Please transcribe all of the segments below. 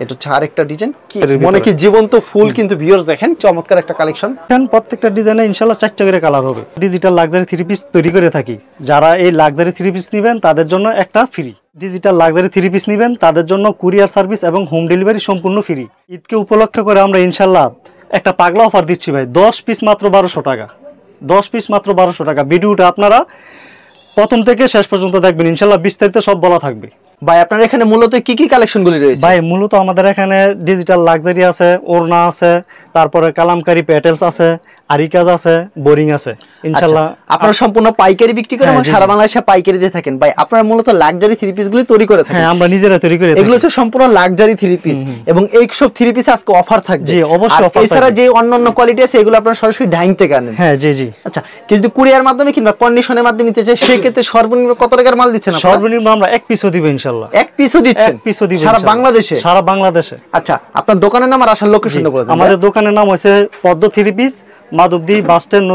এটা হচ্ছে আরেকটা ডিজাইন, কি মনে কি জীবন্ত ফুল কিন্তু ভিউয়ার্স দেখেন চমৎকার একটা কালেকশন। প্রত্যেকটা ডিজাইনে ইনশাআল্লাহ 4টা করে কালার হবে। ডিজিটাল লাক্সারি 3 পিস তৈরি করে থাকি, যারা এই লাক্সারি 3 পিস নেবেন তাদের জন্য একটা ফ্রি। ডিজিটাল লাক্সারি 3 পিস নেবেন তাদের জন্য কুরিয়ার সার্ভিস এবং হোম ডেলিভারি সম্পূর্ণ ফ্রি। ঈদকে উপলক্ষে করে আমরা ইনশাআল্লাহ একটা পাগলা অফার দিচ্ছি ভাই, 10 পিস মাত্র 1200 টাকা। 10 পিস মাত্র 1200 টাকা। ভিডিওটা আপনারা প্রথম থেকে শেষ পর্যন্ত দেখবেন, ইনশাআল্লাহ বিস্তারিত সব বলা থাকবে। ভাই আপনার এখানে মূলত কি কি কালেকশনগুলি রয়েছে? ভাই মূলত আমাদের এখানে ডিজিটাল লাক্সারি আছে, ওড়না আছে, তারপরে কালামকারী প্যাটেলস আছে, আরিকাজ আছে, বোরিং আছে ইনশাআল্লাহ। আপনারা সম্পূর্ণ পাইকারি বিক্রি করেন এবং সারা বাংলাদেশে পাইকারি দিয়ে থাকেন। ভাই আপনারা মূলত লাক্সারি 3 পিসগুলি তৈরি করে থাকেন? হ্যাঁ আমরা নিজেরা তৈরি করে থাকি। এগুলো হচ্ছে সম্পূর্ণ লাক্সারি 3 পিস এবং এই সব 3 পিসে আজকে অফার থাকবে। জি অবশ্যই অফার থাকবে। এছাড়া যে অন্যান্য কোয়ালিটি আছে এগুলো আপনারা সরাসরি ডাইং থেকে আনেন? হ্যাঁ জি জি। আচ্ছা, কিন্তু কুরিয়ার মাধ্যমে কিংবা কন্ডিশনের মাধ্যমে নিতে চাই সেই ক্ষেত্রে সর্বনিম্ন কত টাকার মাল দিচ্ছেন আপনারা? সর্বনিম্ন আমরা এক পিসও দিব ইনশাআল্লাহ। এক পিসও দিচ্ছেন? এক পিসও দিব সারা বাংলাদেশে? সারা বাংলাদেশে। আচ্ছা, আপনার দোকানের নাম আর আসার লোকেশনটা বলে দেন। আমাদের দোকানের নাম হচ্ছে পদ্ম 3 পিস, মাধবদী বাস স্ট্যান্ড,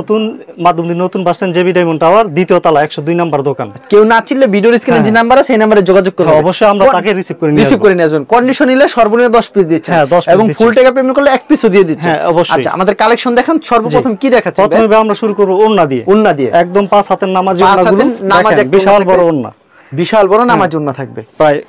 নতুন bus stand, JB diamond tower, দ্বিতীয় তলা, 102 নম্বর দোকান। কেউ না চিনলে ভিডিওর স্ক্রিনে যে নাম্বার আছে সেই নম্বরে যোগাযোগ করবেন। অবশ্যই আমরা তাকে রিসিভ করে নিয়ে আসবেন। কন্ডিশন নিলে সর্বনিম্ন 10 পিস দিচ্ছেন। হ্যাঁ 10 পিস এবং ফুল টাকা পেমেন্ট করলে এক পিসও দিয়ে দিচ্ছেন। হ্যাঁ অবশ্যই। আচ্ছা, আমাদের কালেকশন দেখান। সর্বপ্রথম কি দেখাচ্ছেন? প্রথমে আমরা শুরু করব ওড়না দিয়ে। ওড়না দিয়ে একদম 5 হাতের নামাজি ওড়নাগুলো, নামাজ এক বিশাল বড় ওড়না, বিশাল বড় নামাজ ওড়না থাকবে প্রায়।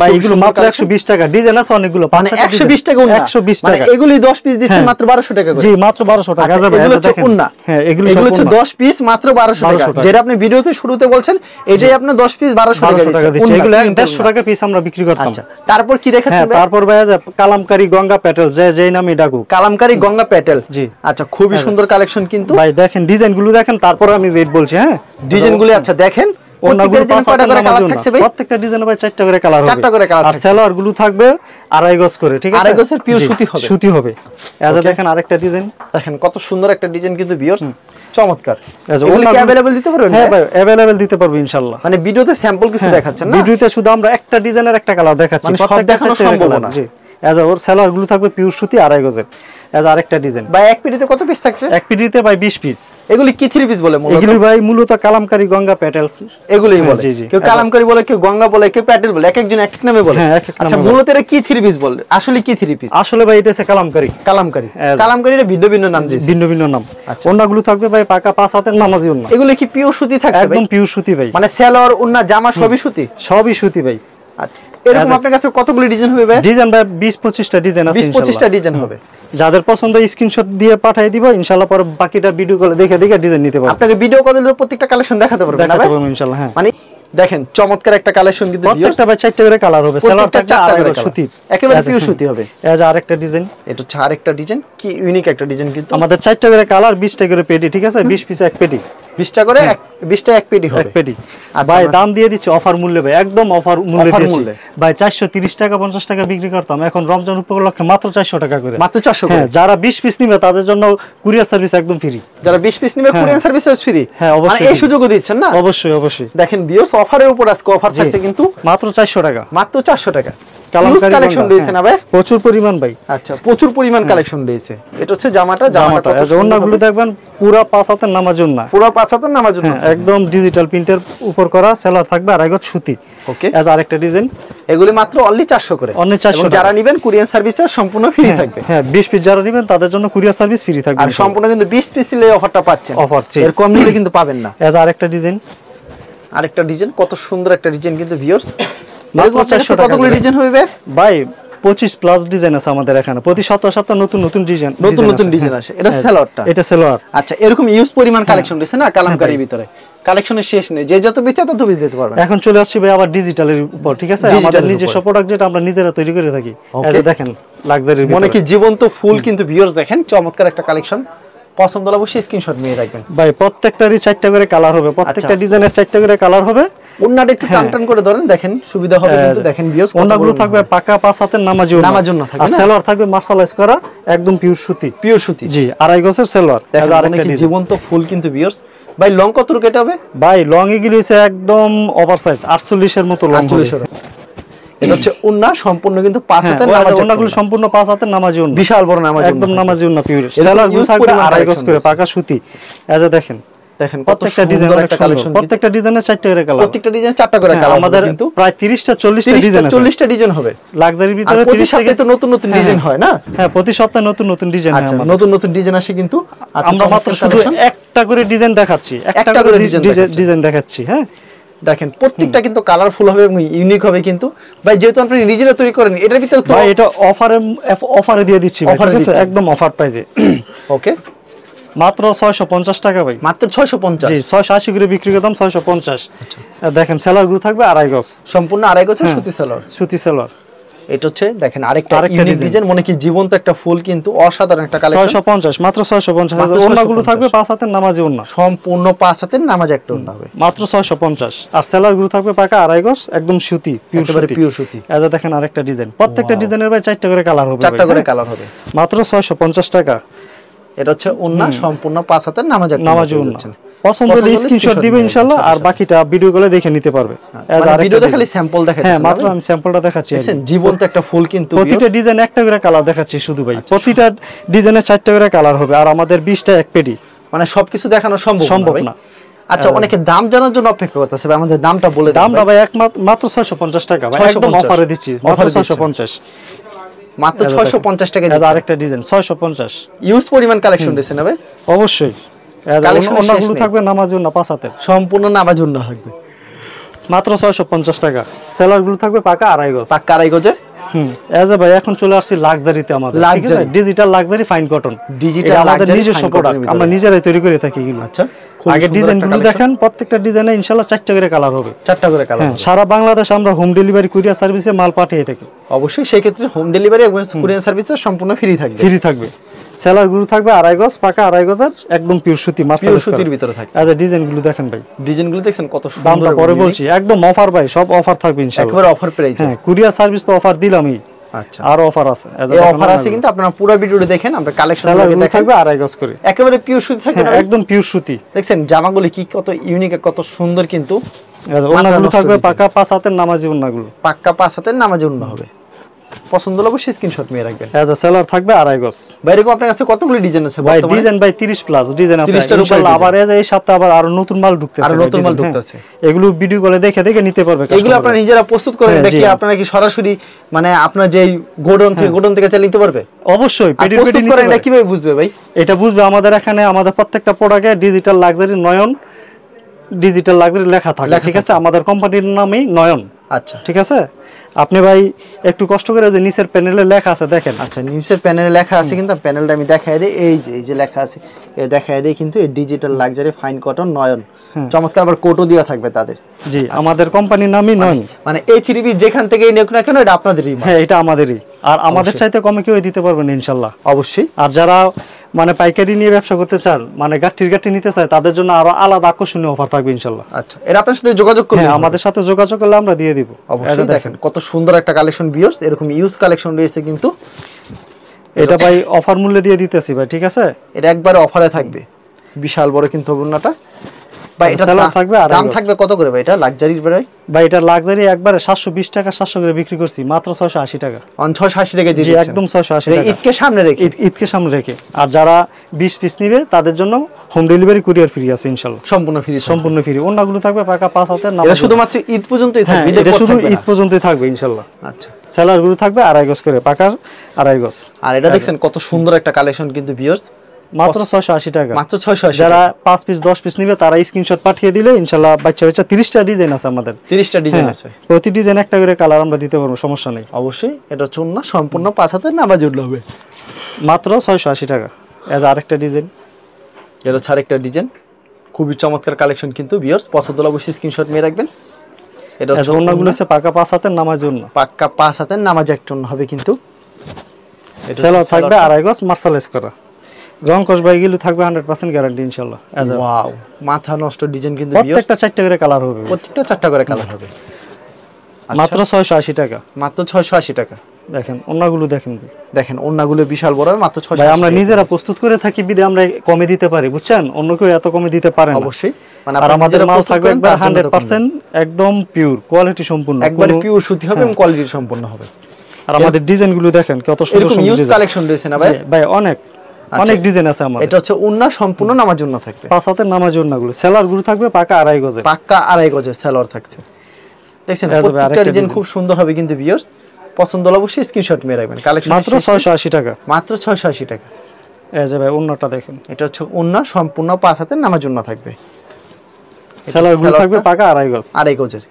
ভাই এগুলো মাত্র 120 টাকা। ডিজাইন আছে অনেকগুলো, মানে 120 টাকা ওড়না। 120 মানে টাকা। এগুলি 10 পিস দিচ্ছেন মাত্র 1200 টাকা করে? জি মাত্র 1200 টাকা। এগুলো হচ্ছে ওড়না। হ্যাঁ এগুলো হচ্ছে 10 পিস মাত্র 1200 টাকা। যেটা আপনি ভিডিওতে শুরুতে বলছেন এটাই আপনি 10 পিস 1200 টাকা দিচ্ছেন। এগুলো 150 টাকা পিস আমরা বিক্রি করতাম। আচ্ছা, তারপর কি দেখাচ্ছেন? তারপর ভাই কালামকারী গঙ্গা প্যাটেল, যেই নামে ডাকুক, কালামকারী গঙ্গা প্যাটেল। জি আচ্ছা, খুবই সুন্দর কালেকশন কিন্তু। ভাই দেখেন ডিজাইনগুলো দেখেন, তারপর আমি রেট বলছি। হ্যাঁ ডিজাইনগুলো আচ্ছা দেখেন। প্রত্যেকটা ডিজাইনে ভাই 4টা করে কালার হবে। 4টা করে কালার। আর সেলার গুলো থাকবে 2.5 গজ করে, ঠিক আছে? 2.5 গজের পিওর সুতি হবে। আচ্ছা দেখেন আরেকটা ডিজাইন দেখেন, কত সুন্দর একটা ডিজাইন কিন্তু ভিউয়ার্স, চমৎকার। এগুলো কি अवेलेबल দিতে পারবেন? হ্যাঁ ভাই अवेलेबल দিতে পারবো ইনশাআল্লাহ। মানে ভিডিওতে স্যাম্পল কিছু দেখাচ্ছেন না? ভিডিওতে শুধু আমরা একটা ডিজাইনের একটা কালার দেখাচ্ছি, মানে সব দেখানো সম্ভব না। জি ওর সেলার গুলো থাকবে পিওর সুতি 2.5 গজের। আরেকটা ডিজাইন ভাই এক পিডিতে কত পিস থাকছে? এক পিডিতে ভাই 20 পিস। এগুলি কি 3 পিস বলে? এগুলি ভাই মূলত কালামকারী গঙ্গা প্যাটেলস এগুলোই বলে। কেউ কালামকারী বলে, কেউ গঙ্গা বলে, কেউ প্যাটেল বলে, এক একজন এক এক নামে বলে। আচ্ছা, মূলত এটা কি 3 পিস বলে? আসলে কি 3 পিস? আসলে ভাই এটা হচ্ছে কালামকারী। কালামকারীর ভিন্ন ভিন্ন নাম দিয়েছে। ভিন্ন ভিন্ন নাম। ওন্নাগুলো থাকবে ভাই পাকা 5 হাতের নামাজি ওন্না। এগুলো কি পিওর সুতি থাকবে? একদম পিওর সুতি ভাই। মানে সেলর, ওন্না, জামা সবই সুতি? সবই সুতি ভাই। আচ্ছা, এরকম আপনার কাছে কতগুলো ডিজাইন হবে ভাই? ডিজাইন ভাই 20-25টা ডিজাইন আছে ইনশাআল্লাহ। 20-25টা ডিজাইন হবে। যাদের পছন্দ স্ক্রিনশট দিয়ে পাঠিয়ে দিব ইনশাআল্লাহ, পরে বাকিটা ভিডিও কলে দেখে ডিজাইন নিতে পারবেন। আপনাকে ভিডিও কলে দিলে প্রত্যেকটা কালেকশন দেখাতে পারবেন না ভাই? দেখাতে পারবেন ইনশাআল্লাহ। হ্যাঁ মানে দেখেন চমৎকার একটা কালেকশন কিন্তু প্রত্যেকটা ভাই 4টা করে কালার হবে। সেলার থাকবে 2.5 করে সুতির, একেবারে পিওর সুতি হবে। আরেকটা ডিজাইন, এটা হচ্ছে আরেকটা ডিজাইন, কি ইউনিক একটা ডিজাইন কিন্তু। আমাদের 4টা করে কালার, 20টা করে পেটি, ঠিক আছে? 20 পিস এক পেটি, 20টা করে 20টা এক পেটি হবে। এক পেটি ভাই দাম দিয়ে দিচ্ছি অফার মূল্যে ভাই, একদম অফার মূল্যে দিচ্ছি ভাই। 430 টাকা 50 টাকা বিক্রি করতাম, এখন রমজান উপলক্ষে মাত্র 400 টাকা করে। মাত্র 400 করে। হ্যাঁ, যারা 20 পিস নিবে তাদের জন্য কুরিয়ার সার্ভিস একদম ফ্রি। যারা 20 পিস নিবে কুরিয়ার সার্ভিস ফ্রি? হ্যাঁ অবশ্যই। মানে এই সুযোগও দিচ্ছেন না? অবশ্যই অবশ্যই। দেখেন ভিউয়ার্স, অফারের উপর আজকে অফার থাকছে কিন্তু মাত্র 400 টাকা। মাত্র 400 টাকা। কালেকশন রয়েছে না ভাই? প্রচুর পরিমাণ ভাই। আচ্ছা, প্রচুর পরিমাণ কালেকশন রয়েছে। এটা হচ্ছে জামাটা ওন্নাগুলো দেখবেন পুরো 5 হাতের নামাজ ওন্না, পুরো 5 হাতের নামাজ ওন্না, একদম ডিজিটাল প্রিন্টের উপর করা, সেলার থাকবে 2.5 গজ সুতি। ওকে, আরেকটা ডিজাইন, এগুলি মাত্র অনলি 400 করে। অনলি 400। যারা নেবেন কুরিয়ার সার্ভিসটা সম্পূর্ণ ফ্রি থাকবে। হ্যাঁ 20 পিস যারা নেবেন তাদের জন্য কুরিয়ার সার্ভিস ফ্রি থাকবে। আর সম্পূর্ণ কিন্তু 20 পিস নিলে অফারটা পাচ্ছেন। অফার এর কম নিলে কিন্তু পাবেন না। আরেকটা ডিজাইন, আরেকটা ডিজাইন, কত সুন্দর একটা ডিজাইন কিন্তু ভিউয়ার্স। মাত্র 400 টাকা। কতগুলো ডিজাইন হবে ভাই? 25 প্লাস ডিজাইন আছে আমাদের এখানে। প্রতি সপ্তাহে নতুন নতুন ডিজাইন আসে। এটা সেলরটা? এটা সেলর। আচ্ছা, এরকম ইউজ পরিমাণ কালেকশন দিছে না কালামকারীর ভিতরে? কালেকশনের শেষ নেই, যে যত বেচা তত বেচ দিতে পারবেন। এখন চলে আসছি ভাই আবার ডিজিটালের উপর, ঠিক আছে? আমাদের নিজস্ব প্রোডাক্ট যেটা আমরা নিজেরা তৈরি করে থাকি। এই দেখেন লাক্সারি, মনে কি জীবন্ত ফুল কিন্তু ভিউয়ার্স দেখেন চমৎকার একটা কালেকশন। পছন্দ হলে অবশ্যই স্ক্রিনশট নিয়ে রাখবেন ভাই। প্রত্যেকটারই 4টা করে কালার হবে, প্রত্যেকটা ডিজাইনের 4টা করে কালার হবে। ওন্নাটা একটু টান করে ধরেন, দেখেন সুবিধা হবে কিন্তু। দেখেন ভিউয়ার্স, ওন্নাগুলো থাকবে পাকা 5 হাতের নামাজি ওন্না থাকবে, আর সেলর থাকবে মার্শালাইজ করা একদম পিওর সুতি। জি 2.5 গজের সেলর। আরেকটা জীবন্ত ফুল কিন্তু ভিউয়ার্স। ভাই লং কত রুকেটা হবে? ভাই লং এগুলো হইছে একদম ওভারসাইজ 48 এর মতো লং। 48 এটা হচ্ছে ওন্না সম্পূর্ণ কিন্তু 5 হাতের নামাজি। ওন্নাগুলো সম্পূর্ণ 5 হাতের নামাজি ওন্না, বিশাল বড় নামাজি, একদম নামাজি ওন্না পিওর। সেলারগুলো থাকবে 2.5 গজ করে পাকা সুতি। দেখেন দেখেন প্রত্যেকটা ডিজাইন একটা কালেকশন, প্রত্যেকটা ডিজাইনের 4টা করে কালার, প্রত্যেকটা ডিজাইন 4টা করে কালার। আমাদের কিন্তু প্রায় 30টা 40টা ডিজাইন আছে, 40টা ডিজাইন হবে লাক্সারির ভিতরে। প্রতি সপ্তাহে তো নতুন নতুন ডিজাইন হয় না? হ্যাঁ, প্রতি সপ্তাহে নতুন নতুন ডিজাইন হয় আমাদের, নতুন নতুন ডিজাইন আসে কিন্তু। আমরা মাত্র শুধু একটা করে ডিজাইন দেখাচ্ছি, একটা করে ডিজাইন দেখাচ্ছি। হ্যাঁ, দেখেন প্রত্যেকটা কিন্তু কালারফুল হবে এবং ইউনিক হবে কিন্তু ভাই, যেহেতু আপনি নিজেরা তৈরি করেন এটার ভিতরে তো ভাই এটা অফারে দিয়ে দিচ্ছি ভাই, ঠিক আছে, একদম অফার প্রাইসে। ওকে, মাত্র 650 টাকা ভাই, মাত্র 650। জি, 680 করে বিক্রি করতাম, 650। দেখেন সেলার গুলো থাকবে 2.5 গজ, সম্পূর্ণ 2.5 গজের সুতি সেলার, সুতি সেলার। এটা হচ্ছে দেখেন আরেকটা ইউনিক ডিজাইন, মনে কি জীবন্ত একটা ফুল কিন্তু অসাধারণ একটা কালেকশন। 650, মাত্র 650। ওন্নাগুলো থাকবে 5 হাতের নামাজি ওন্না, সম্পূর্ণ 5 হাতের নামাজি একটা ওন্না হবে, মাত্র 650। আর সেলার গুলো থাকবে পাকা 2.5 গজ, একদম সুতি, পিওর সুতি। এই দেখেন আরেকটা ডিজাইন, প্রত্যেকটা ডিজাইনের ভাই 4টা করে কালার হবে, 4টা করে কালার হবে, মাত্র 650 টাকা। এটা হচ্ছে ওন্না, সম্পূর্ণ 5 হাতের নামাজি ওন্না। পছন্দ হলে স্ক্রিনশট দিবে ইনশাআল্লাহ, আর বাকিটা ভিডিও কলে দেখে নিতে পারবে। ভিডিও দেখালে স্যাম্পল দেখাচ্ছি। হ্যাঁ, মাত্র আমি স্যাম্পলটা দেখাচ্ছি। দেখেন জীবন্ত একটা ফুল কিন্তু, প্রতিটা ডিজাইন একটা করে কালার দেখাচ্ছি শুধু ভাই, প্রতিটা ডিজাইনের 4টা করে কালার হবে, আর আমাদের 20টা এক পেডি, মানে সবকিছু দেখানো সম্ভব না। আচ্ছা, অনেকে দাম জানার জন্য অপেক্ষা করতেছে, আমাদের দামটা বলে দেন। দামটা ভাই মাত্র 650 টাকা ভাই, একদম অফারে দিচ্ছি, মাত্র 650, মাত্র 650 টাকা। আরেকটা ডিজাইন 650, ইউজ পরিমাণ কালেকশন দিয়েছে না ভাই? অবশ্যই। ওন্নাগুলো থাকবে নামাজি ওন্না 5 হাতের, সম্পূর্ণ নামাজি ওন্না থাকবে, মাত্র 650 টাকা। সেলার গুলো থাকবে পাকা 2.5 গজ, পাকা 2.5 গজের। ভাই এখন চলে আসছি লাক্সারিতে, আমাদের ঠিক আছে, digital luxury fine cotton, digital আমাদের নিজস্ব প্রোডাক্ট, আমরা নিজেরাই তৈরি করে থাকি এগুলো। আচ্ছা, আগে ডিজাইনগুলো দেখেন, প্রত্যেকটা ডিজাইনে ইনশাআল্লাহ 4টা করে কালার হবে, 4টা করে কালার। সারা বাংলাদেশ আমরা হোম ডেলিভারি কুরিয়ার সার্ভিসে মাল পাঠিয়ে থাকি। অবশ্যই সেই ক্ষেত্রে হোম ডেলিভারি এবং কুরিয়ার সার্ভিস সম্পূর্ণ ফ্রি থাকবে। সেলার গুলো থাকবে 2.5 গজ, পাকা 2.5 গজের, একদম পিওর সুতি, পিওর সুতির ভিতরে থাকবে। আচ্ছা, ডিজাইনগুলো দেখেন ভাই, ডিজাইনগুলো দেখছেন কত সুন্দর। দামটা পরে বলছি, একদম অফার ভাই, সব অফার থাকবে ইনশাআল্লাহ, একেবারে অফার প্রাইস। হ্যাঁ, কুরিয়ার সার্ভিস তো অফার দিলামই। আচ্ছা, আর অফার আছে, এই অফার আছে কিন্তু আপনারা পুরো ভিডিওটা দেখেন, আমরা কালেকশনগুলো দেখেন। থাকবে 2.5 গজ করে, একেবারে পিওর সুতি থাকবে, একদম পিওর সুতি। দেখছেন জামাগুলো কি কত ইউনিক, কত সুন্দর কিন্তু। ওন্নাগুলো থাকবে পাকা 5 হাতের নামাজি ওন্নাগুলো, পাকা 5 হাতের নামাজি ওন্না হবে। পছন্দ হলে অবশ্যই স্ক্রিনশট নিয়ে রাখবেন। সেলার থাকবে 2.5 গজ। ভাই এরকম আপনার কাছে কতগুলো ডিজাইন আছে ভাই? ডিজাইন ভাই 30 প্লাস ডিজাইন আছে ইনশাআল্লাহ। আবার এই সপ্তাহে আবার আরো নতুন মাল ঢুকতেছে, এগুলো ভিডিও কলে দেখে নিতে পারবে। এগুলো আপনারা নিজেরা প্রস্তুত করেন নাকি আপনারা কি সরাসরি মানে আপনার যেই গোডাউন থেকে চালিয়ে নিতে পারবে? অবশ্যই প্রস্তুত করেন না, কিভাবে বুঝবে ভাই? এটা বুঝবে আমাদের এখানে, আমাদের প্রত্যেকটা প্রোডাক্টে ডিজিটাল লাক্সারি নয়ন, ডিজিটাল লাক্সারি লেখা থাকে, ঠিক আছে, আমাদের কোম্পানির নামই নয়ন। আচ্ছা, ঠিক আছে, আপনি ভাই একটু কষ্ট করে যে নিচের প্যানেলে লেখা আছে দেখেন। আচ্ছা, নিচের প্যানেলে লেখা আছে কিন্তু, প্যানেলটা আমি দেখাই দিই। এই যে লেখা আছে, এই দেখাই দিই কিন্তু, এই ডিজিটাল লাক্সারি ফাইন কটন নয়ন, চমৎকার। আবার কোটও দেওয়া থাকবে তাদের। জি, আমাদের কোম্পানির নামই নয়ন। মানে এই 3 পিস যেখান থেকেই নিক না কেন, এটা আপনাদেরই। হ্যাঁ, এটা আমাদেরই, আর আমাদের চাইতে কমে কেউ দিতে পারবেন ইনশাআল্লাহ। অবশ্যই। আর যারা মানে পাইকারি নিয়ে ব্যবসা করতে চান, মানে গাঠি নিতে চায়, তাদের জন্য আরো আলাদা আকর্ষণীয় অফার থাকবে ইনশাআল্লাহ। আচ্ছা, এর আপনার সাথে যোগাযোগ করলে, আমাদের সাথে যোগাযোগ করলে আমরা দিয়ে দিব। অবশ্যই। দেখেন কত সুন্দর একটা কালেকশন ভিউয়ার্স, এরকম ইউজ কালেকশন রয়েছে কিন্তু। এটা ভাই অফার মূল্যে দিয়ে দিতেছি ভাই, ঠিক আছে, এটা একবারে অফারে থাকবে, বিশাল বড় কিন্তু ওন্নাটা ভাই। এটা থাকবে, আর দাম থাকবে কত করে ভাই? এটা লাক্সারির ভাই, এটা লাক্সারি একবারে 720 টাকা, 700 করে বিক্রি করছি, মাত্র 680 টাকা। 680 টাকা দিয়ে দিচ্ছেন? একদম 680 টাকা, ঈদকে সামনে রেখে। আর যারা 20 পিস নিবে তাদের জন্য হোম ডেলিভারি কুরিয়ার ফ্রি আছে ইনশাআল্লাহ, সম্পূর্ণ ফ্রি। ওন্নাগুলো থাকবে পাকা 5 হাতের নামাজি। এটা শুধুমাত্র ঈদ পর্যন্তই থাকবে? এটা শুধু ঈদ পর্যন্তই থাকবে ইনশাআল্লাহ। আচ্ছা, সেলার গুলো থাকবে 2.5 গজ করে, পাকা 2.5 গজ। আর এটা দেখছেন কত সুন্দর একটা কালেকশন কিন্তু ভিউয়ার্স, মাত্র 680 টাকা, মাত্র 680। যারা 5 পিস 10 পিস নিবে তারা স্ক্রিনশট পাঠিয়ে দিলে ইনশাআল্লাহ বাচ্চা 30টা ডিজাইন আছে আমাদের, 30টা ডিজাইন আছে, প্রতি ডিজাইন একটা করে কালার আমরা দিতে পারবো, সমস্যা নেই। অবশ্যই। এটা হচ্ছে ওন্না, সম্পূর্ণ 5 হাতের নামাজি ওন্না হবে, মাত্র 680 টাকা। আরেকটা ডিজাইন, এটা হচ্ছে আরেকটা ডিজাইন, খুবই চমৎকার কালেকশন কিন্তু ভিউয়ার্স। পছন্দ হলে অবশ্যই স্ক্রিনশট নিয়ে রাখবেন। এটা হচ্ছে ওন্নাগুলো আছে পাকা 5 হাতের নামাজি ওন্না, পাকা 5 হাতের নামাজি একটা ওন্না হবে কিন্তু। সেলার থাকবে 2.5 গজ, মার্শালাইজ করা, রং কস বাইগুলো থাকবে 100% গ্যারান্টি ইনশাআল্লাহ। ওয়াও, মাথা নষ্ট ডিজাইন কিন্তু প্রত্যেকটা 4টা করে কালার হবে, প্রত্যেকটা 4টা করে কালার হবে, মাত্র 680 টাকা, মাত্র 680 টাকা। দেখেন ওন্নাগুলো দেখেন ওন্নাগুলো বিশাল বড়, মাত্র 680। ভাই আমরা নিজেরা প্রস্তুত করে থাকি বিদে আমরা কমে দিতে পারি, বুঝছেন, অন্য কেউ এত কমে দিতে পারে না। অবশ্যই। মানে আমাদের মাল থাকবে একবার 100% একদম পিওর কোয়ালিটি সম্পূর্ণ, একবারে পিওর সুতি হবে এবং কোয়ালিটি সম্পূর্ণ হবে। আর আমাদের ডিজাইনগুলো দেখেন কত সুন্দর সুন্দর ইউজ কালেকশন রয়েছে না ভাই? ভাই অনেক। অনেক ডিজাইন আছে আমাদের। এটা হচ্ছে ওন্না সম্পূর্ণ নামাজ ওন্না থাকবে, 5 হাতের নামাজ ওন্নাগুলো। সেলার গুলো থাকবে পাকা 2.5 গজে, পাকা 2.5 গজের সেলার থাকছে। দেখছেন প্রত্যেকটা ডিজাইন খুব সুন্দর হবে কিন্তু ভিউয়ার্স, পছন্দ হলে অবশ্যই স্ক্রিনশট মেরে রাখবেন। কালেকশন মাত্র 680 টাকা, মাত্র 680 টাকা। এই যে ভাই ওন্নাটা দেখেন, এটা হচ্ছে ওন্না সম্পূর্ণ 5 হাতের নামাজ ওন্না থাকবে, সেলার গুলো থাকবে পাকা 2.5 গজ, 2.5 গজের।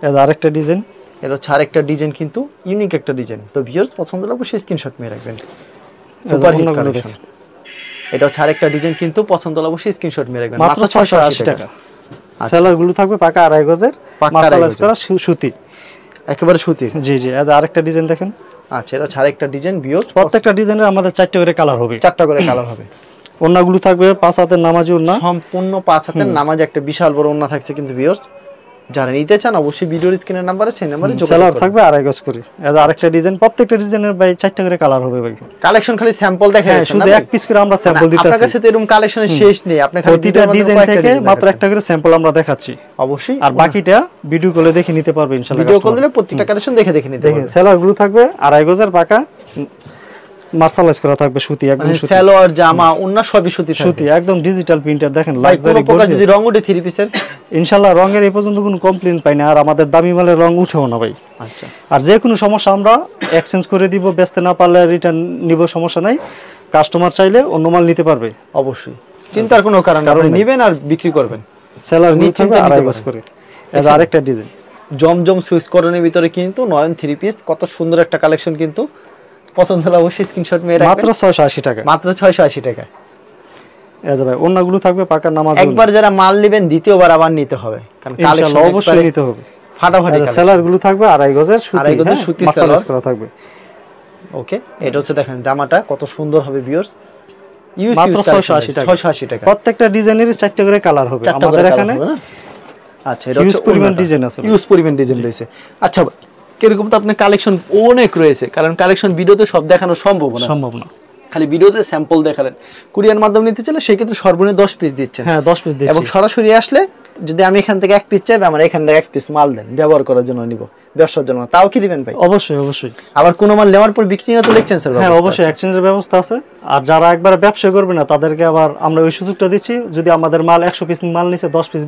এই যে আরেকটা ডিজাইন, এটা হচ্ছে আরেকটা ডিজাইন কিন্তু ইউনিক একটা ডিজাইন। তো ভিউয়ার্স পছন্দ হলে অবশ্যই স্ক্রিনশট মেরে রাখবেন। Super hit collection. এটা হচ্ছে আরেকটা ডিজাইন কিন্তু পছন্দ হলে অবশ্যই স্ক্রিনশট মেরে রাখবেন, মাত্র 680 টাকা। সেলার গুলো থাকবে পাকা 2.5 গজের, মার্শালাইজ করা সুতি, একেবারে সুতির। জি জি। এই যে আরেকটা ডিজাইন দেখেন। আচ্ছা, এটা হচ্ছে আরেকটা ডিজাইন ভিউয়ার্স, প্রত্যেকটা ডিজাইনের আমাদের 4টা করে কালার হবে, 4টা করে কালার হবে। ওন্নাগুলো থাকবে 5 হাতের নামাজি ওন্না, সম্পূর্ণ 5 হাতের নামাজ, একটা বিশাল বড় ওন্না থাকছে কিন্তু ভিউয়ার্স। যারা নিতে চান অবশ্যই ভিডিওর স্ক্রিনের নাম্বারে, সেই নাম্বারে যোগাযোগ করুন। সেলার থাকবে 2.5 গজ করে। এই যে আরেকটা ডিজাইন, প্রত্যেকটা ডিজাইনের ভাই 4টা করে কালার হবে ভাই। কালেকশন খালি স্যাম্পল দেখাচ্ছেন শুধু এক পিস করে আমরা স্যাম্পল দিতেছি। আপনার কাছে তো এরকম কালেকশনের শেষ নেই, আপনি খালি প্রতিটা ডিজাইন থেকে মাত্র একটা করে স্যাম্পল আমরা দেখাচ্ছি অবশ্যই, আর বাকিটা ভিডিও কলে দেখে নিতে পারবে ইনশাআল্লাহ। ভিডিও কল দিলে প্রত্যেকটা কালেকশন দেখে নিতে পারবেন। সেলার গুলো থাকবে 2.5 গজের পাকা, মার্শালাইজ করা থাকবে সুতি, একদম সুতি। সালোয়ার জামা ওন্না সবই সুতি থাকবে, সুতি একদম ডিজিটাল প্রিন্টার। দেখেন লাক্সারি গর্জিয়াস। যদি রং ওঠে 3 পিসের ইনশাআল্লাহ রঙের এই পর্যন্ত কোনো কমপ্লেইন পাই না, আর আমাদের দামি মালের রং উঠেও না ভাই। আচ্ছা, আর যে কোনো সমস্যা আমরা এক্সচেঞ্জ করে দিব, বেচতে না পারলে রিটার্ন নিব, সমস্যা নাই। কাস্টমার চাইলে অন্য মাল নিতে পারবে অবশ্যই, চিন্তার কোনো কারণ নেই, আপনি নেবেন আর বিক্রি করবেন। সেলার নিচে 2.5 গজ করে। এই আরেকটা ডিজাইন জমজম সুইচ করনের ভিতরে কিন্তু নয়ন 3 পিস, কত সুন্দর একটা কালেকশন কিন্তু। পছন্দ হলে অবশ্যই স্ক্রিনশট মেরে রাখবেন। মাত্র 680 টাকা, মাত্র 680 টাকা। এই যে ভাই ওন্নাগুলো থাকবে পাকা নামাজ। একবার যারা মাল নেবেন দ্বিতীয়বার আবার নিতে হবে, কারণ কালেকশন অবশ্যই নিতে হবে, ফাটাফাটি। সেলার গুলো থাকবে 2.5 গজের সুতি, 2.5 গজের সুতি মার্শালাইজ করা থাকবে। ওকে, এটা হচ্ছে দেখেন জামাটা কত সুন্দর হবে ভিউয়ার্স, মাত্র 680 টাকা। 680 টাকা। প্রত্যেকটা ডিজাইনের 4টা করে কালার হবে আমাদের এখানে। আচ্ছা, এটা হচ্ছে পরিমাণ ডিজাইন আছে, ইউজ পরিমাণ ডিজাইন রয়েছে। আচ্ছা, কিরকম তো আপনার কালেকশন অনেক রয়েছে, কারণ কালেকশন ভিডিওতে সব দেখানো সম্ভব না, খালি ভিডিওতে স্যাম্পল দেখালেন। কুরিয়ার মাধ্যমে নিতে চাইলে সেক্ষেত্রে সর্বনিম্ন 10 পিস দিচ্ছেন। হ্যাঁ 10 পিস দিচ্ছি। এবং সরাসরি আসলে যদি আমি এখান থেকে 1 পিস চাই, আমার এখান থেকে 1 পিস মাল দেন ব্যবহার করার জন্য নিব, ব্যবসার জন্য, তাও কি দিবেন ভাই? অবশ্যই অবশ্যই। আবার কোন মাল নেওয়ার পর বিক্রি হতে লিখছেন স্যার? হ্যাঁ অবশ্যই, এক্সচেঞ্জের ব্যবস্থা আছে। আর যারা একবার ব্যবসা করবে না তাদেরকে আবার আমরা ওই সুযোগটা দিচ্ছি, যদি আমাদের মাল 100 পিস মাল নিচে 10 পিস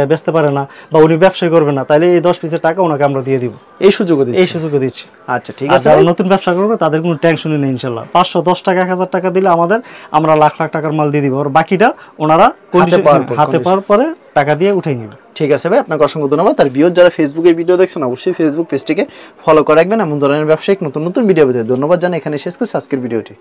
বেচতে পারে না বা উনি ব্যবসা করবে না, তাহলে এই 10 পিসের টাকা ওনাকে আমরা দিয়ে দিব, এই সুযোগও দিচ্ছি। আচ্ছা ঠিক আছে। যারা নতুন ব্যবসা করবে তাদের কোনো টেনশনই নেই ইনশাআল্লাহ। 510 টাকা 1000 টাকা দিলে আমরা লাখ লাখ টাকার মাল দিয়ে দিব, আর বাকিটা ওনারা হাতে পাওয়ার পরে টাকা দিয়ে উঠাই নেবে। ঠিক আছে ভাই, আপনাকে অসংখ্য ধন্যবাদ। আর ভিউয়ার যারা ফেসবুকে ভিডিও দেখছেন অবশ্যই ফেসবুক পেজটিকে ফলো করে রাখবেন, এমন ধরনের ব্যবসায়িক নতুন নতুন ভিডিও পেতে। ধন্যবাদ জানাই, এখানে শেষ করছি আজকের ভিডিওটি।